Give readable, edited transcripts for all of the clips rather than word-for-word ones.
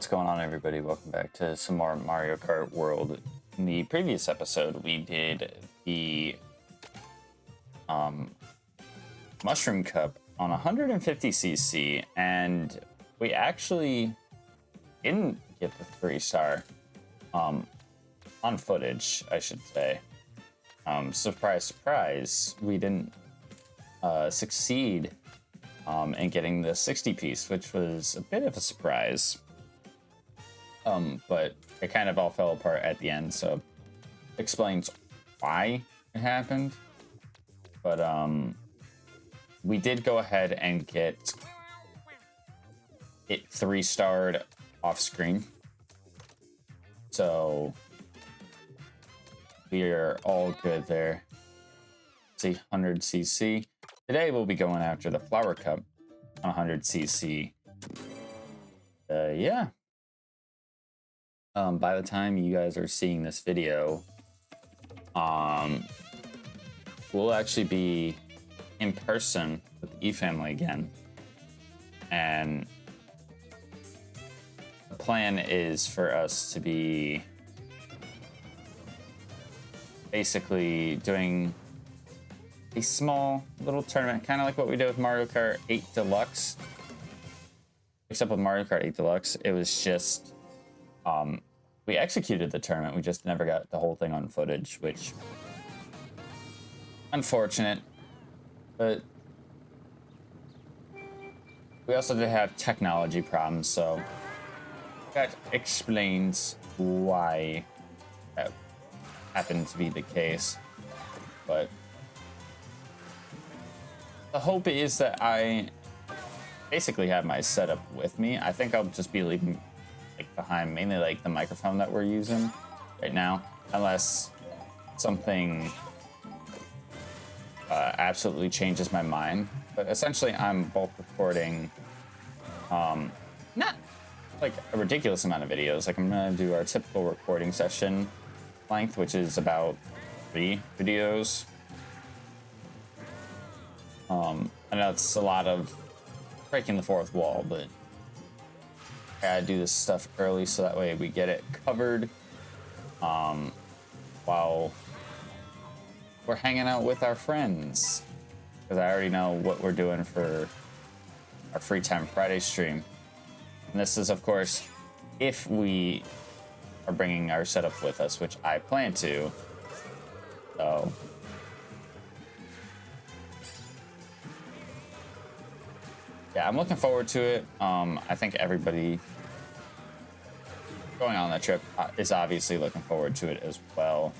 What's going on, everybody? Welcome back to some more Mario Kart World. In the previous episode, we did the Mushroom Cup on 150cc, and we actually didn't get the 3-star on footage, I should say. Surprise, surprise, we didn't succeed in getting the 60 piece, which was a bit of a surprise. But it kind of all fell apart at the end, so explains why it happened. But we did go ahead and get it 3-starred off screen, so we are all good there. See, 100cc. Today we'll be going after the Flower Cup on 100cc. Yeah. By the time you guys are seeing this video, we'll actually be in person with the E-Family again. And the plan is for us to be basically doing a small little tournament, kind of like what we did with Mario Kart 8 Deluxe. Except with Mario Kart 8 Deluxe, it was just we executed the tournament, we just never got the whole thing on footage, which unfortunate. But we also did have technology problems, so that explains why that happened to be the case. But the hope is that I basically have my setup with me. I think I'll just be leaving behind mainly like the microphone that we're using right now, unless something absolutely changes my mind. But essentially I'm both recording not like a ridiculous amount of videos. Like I'm gonna do our typical recording session length, which is about 3 videos. I know it's a lot of breaking the fourth wall, but I gotta do this stuff early so that way we get it covered while we're hanging out with our friends, because I already know what we're doing for our Free Time Friday stream. And this is, of course, if we are bringing our setup with us, which I plan to. So yeah, I'm looking forward to it. I think everybody going on that trip is obviously looking forward to it as well.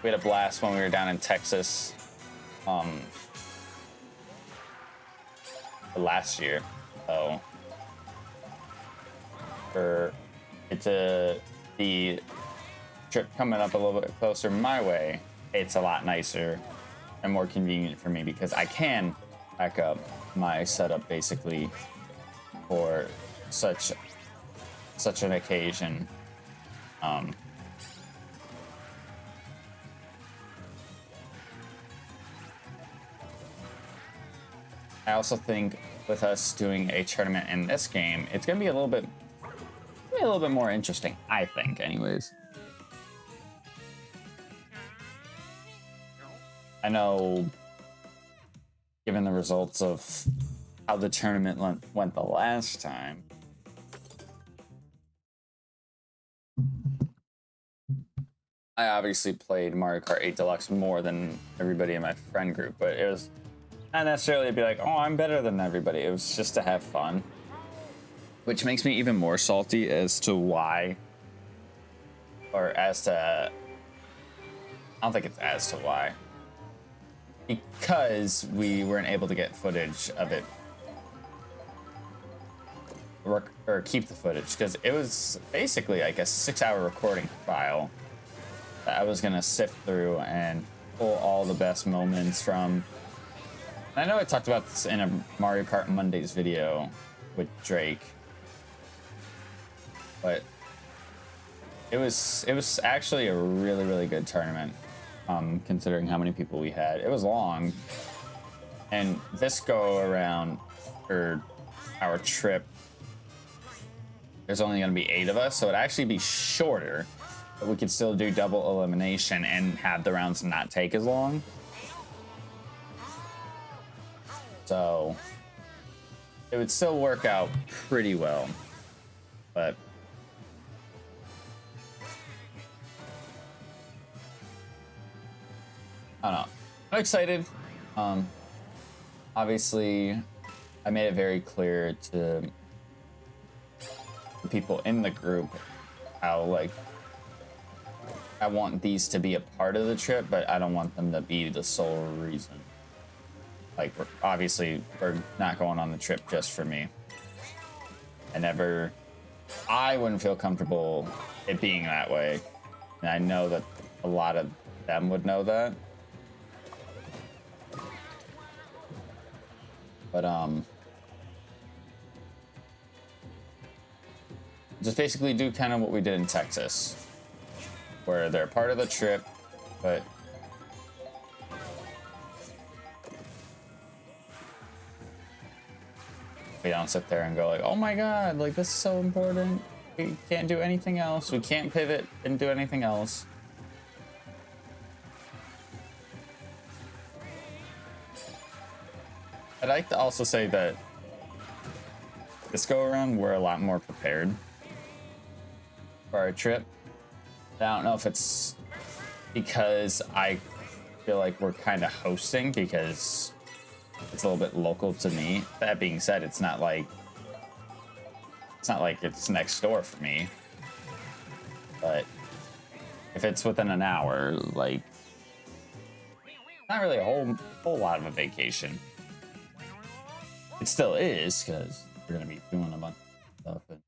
We had a blast when we were down in Texas last year. So for the trip coming up a little bit closer my way, it's a lot nicer and more convenient for me because I can back up my setup basically for such an occasion. I also think with us doing a tournament in this game, it's gonna be a little bit more interesting, I think, anyways. I know, given the results of how the tournament went the last time, I obviously played Mario Kart 8 Deluxe more than everybody in my friend group, but it was not necessarily to be like, oh, I'm better than everybody. It was just to have fun, which makes me even more salty as to why, or as to, I don't think it's as to why. Because we weren't able to get footage of it, or keep the footage, because it was basically like a 6-hour recording file that I was gonna sift through and pull all the best moments from. And I know I talked about this in a Mario Kart Mondays video with Drake, but it was actually a really good tournament. Considering how many people we had. It was long, and this go around, or our trip, there's only going to be 8 of us, so it'd actually be shorter, but we could still do double elimination and have the rounds not take as long. So it would still work out pretty well, but I don't know. I'm excited. Obviously, I made it very clear to the people in the group how, like, I want these to be a part of the trip, but I don't want them to be the sole reason. Like, we're not going on the trip just for me. I wouldn't feel comfortable it being that way. And I know that a lot of them would know that. But, just basically do kind of what we did in Texas, where they're part of the trip, but we don't sit there and go like, oh my god, like, this is so important. We can't do anything else. We can't pivot and do anything else. I'd like to also say that this go around, we're a lot more prepared for our trip. I don't know if it's because I feel like we're kind of hosting because it's a little bit local to me. That being said, it's not like it's next door for me. But if it's within an hour, like, not really a whole lot of a vacation. It still is, because we're gonna be doing a bunch of stuff and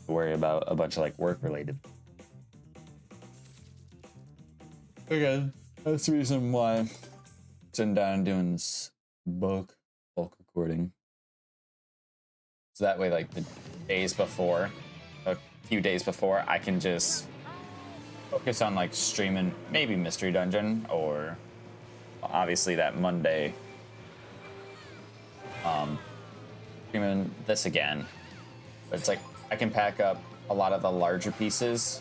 worry about a bunch of like work related. Okay, that's the reason why I'm sitting down and doing this bulk recording. So that way, like, the days before, a few days before, I can just focus on like streaming maybe Mystery Dungeon, or obviously that Monday streaming this again. But it's like I can pack up a lot of the larger pieces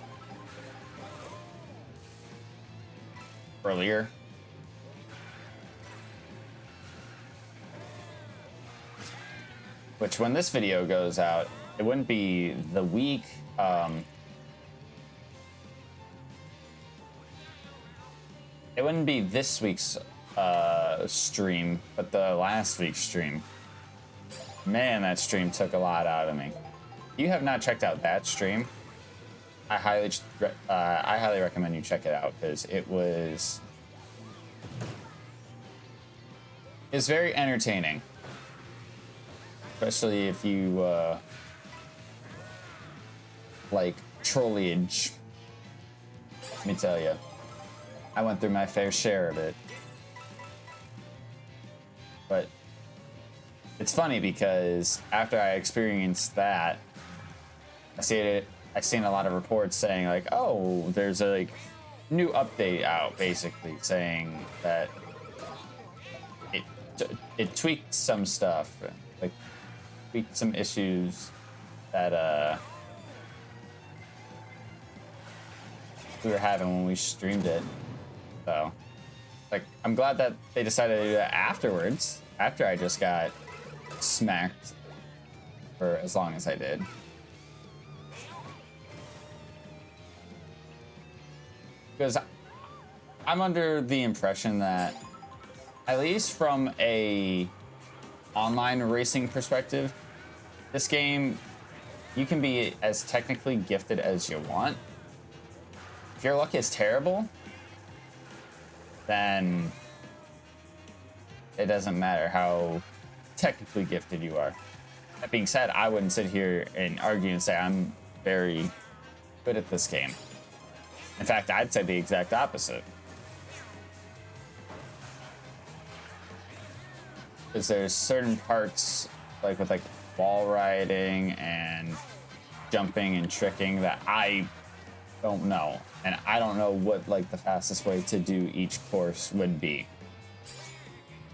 earlier. Which, when this video goes out, it wouldn't be the week it wouldn't be this week's stream, but the last week's stream. Man, that stream took a lot out of me. If you have not checked out that stream, I highly recommend you check it out, because it's very entertaining, especially if you like trolleage. Let me tell you, I went through my fair share of it. But it's funny because after I experienced that, I seen a lot of reports saying like, oh, there's a like new update out, basically saying that it tweaked some stuff, like tweaked some issues that we were having when we streamed it. So, like, I'm glad that they decided to do that afterwards, after I just got smacked for as long as I did. Because I'm under the impression that, at least from a online racing perspective, this game, you can be as technically gifted as you want. If your luck is terrible, then it doesn't matter how technically gifted you are. That being said, I wouldn't sit here and argue and say I'm very good at this game. In fact, I'd say the exact opposite. Because there's certain parts, like with like wall riding and jumping and tricking, that I don't know. And I don't know what like the fastest way to do each course would be.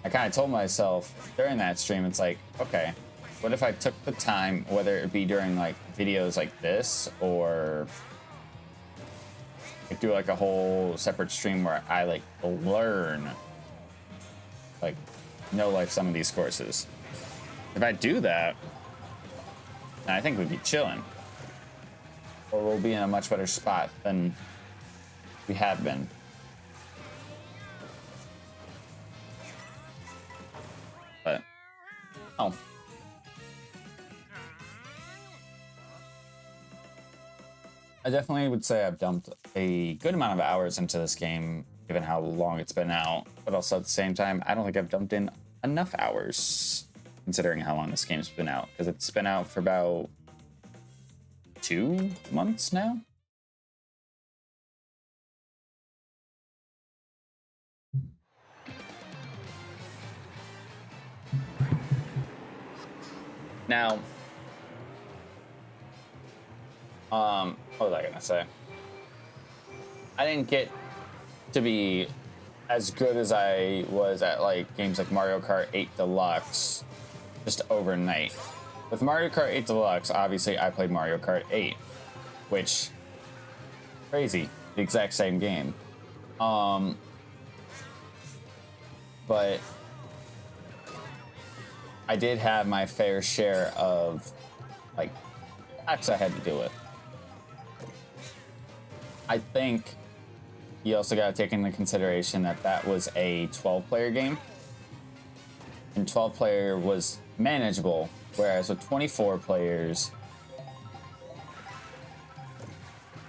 I kind of told myself during that stream, it's like, okay, what if I took the time, whether it be during like videos like this or like do like a whole separate stream where I like learn, like know like some of these courses. If I do that, then I think we'd be chilling, or we'll be in a much better spot than we have been. But oh. I definitely would say I've dumped a good amount of hours into this game, given how long it's been out. But also at the same time, I don't think I've dumped in enough hours, considering how long this game's been out. Because it's been out for about 2 months now. Now, what was I gonna say? I didn't get to be as good as I was at like games like Mario Kart 8 Deluxe just overnight. With Mario Kart 8 Deluxe, obviously I played Mario Kart 8, which crazy, the exact same game. But I did have my fair share of like acts I had to deal with. I think you also got to take into consideration that that was a 12-player game, and 12-player was manageable, whereas with 24 players,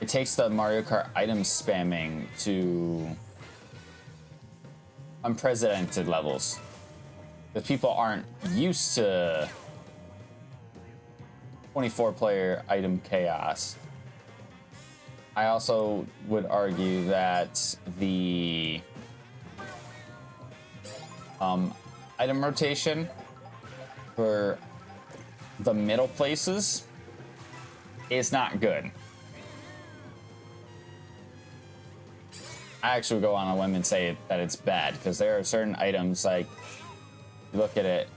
it takes the Mario Kart item spamming to unprecedented levels. Because people aren't used to 24-player item chaos. I also would argue that the item rotation for the middle places is not good. I actually go on a limb and say that it's bad, because there are certain items, like, you look at it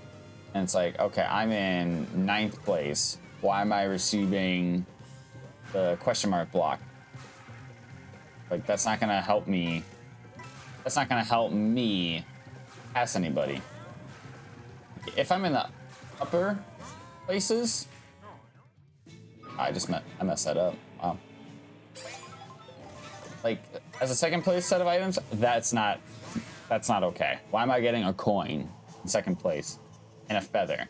and it's like, okay, I'm in 9th place. Why am I receiving the question mark block? Like, that's not gonna help me. That's not gonna help me pass anybody. If I'm in the upper places, I messed that up. Wow. Like, as a second place set of items, that's not okay. Why am I getting a coin in second place and a feather?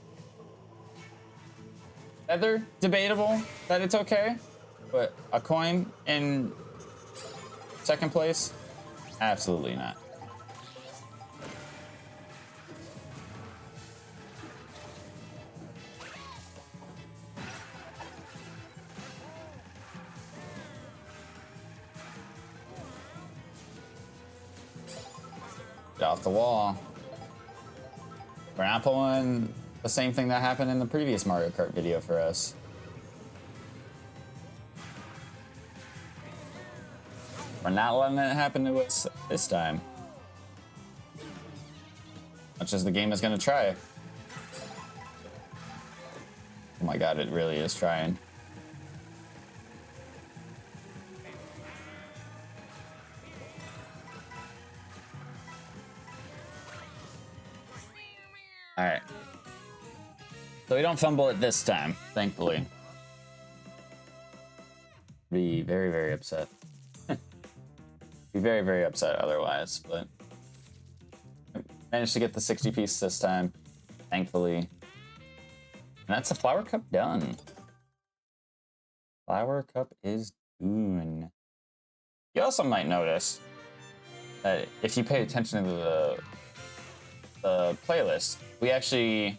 Feather, debatable that it's okay, but a coin in second place, absolutely not. Get off the wall. We're not pulling the same thing that happened in the previous Mario Kart video for us. We're not letting it happen to us this time. Much as the game is going to try. Oh my god, it really is trying. Alright. So we don't fumble it this time, thankfully. Be very, very upset. Be very, very upset otherwise, but I managed to get the 60 piece this time, thankfully. And that's the Flower Cup done. Flower Cup is done. You also might notice that if you pay attention to the playlist, we actually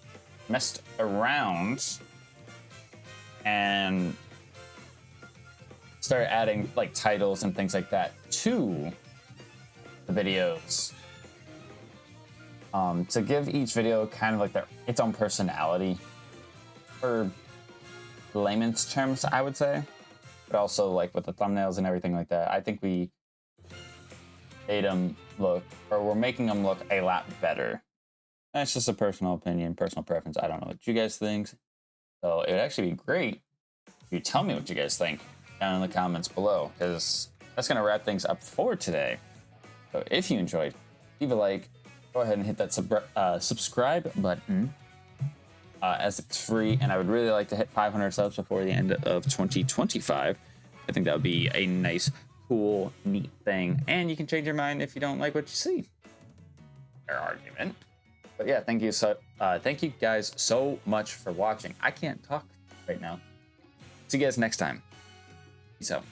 messed around and started adding like titles and things like that to the videos, to give each video kind of like its own personality, for layman's terms, I would say, but also like with the thumbnails and everything like that. I think we made them look, or we're making them look a lot better That's just a personal opinion, personal preference. I don't know what you guys think. So it would actually be great if you tell me what you guys think down in the comments below, because that's going to wrap things up for today. So if you enjoyed, leave a like, go ahead and hit that subscribe button, as it's free, and I would really like to hit 500 subs before the end of 2025. I think that would be a nice, cool, neat thing, and you can change your mind if you don't like what you see. Fair argument. But yeah, thank you guys so much for watching. I can't talk right now. See you guys next time. Peace out.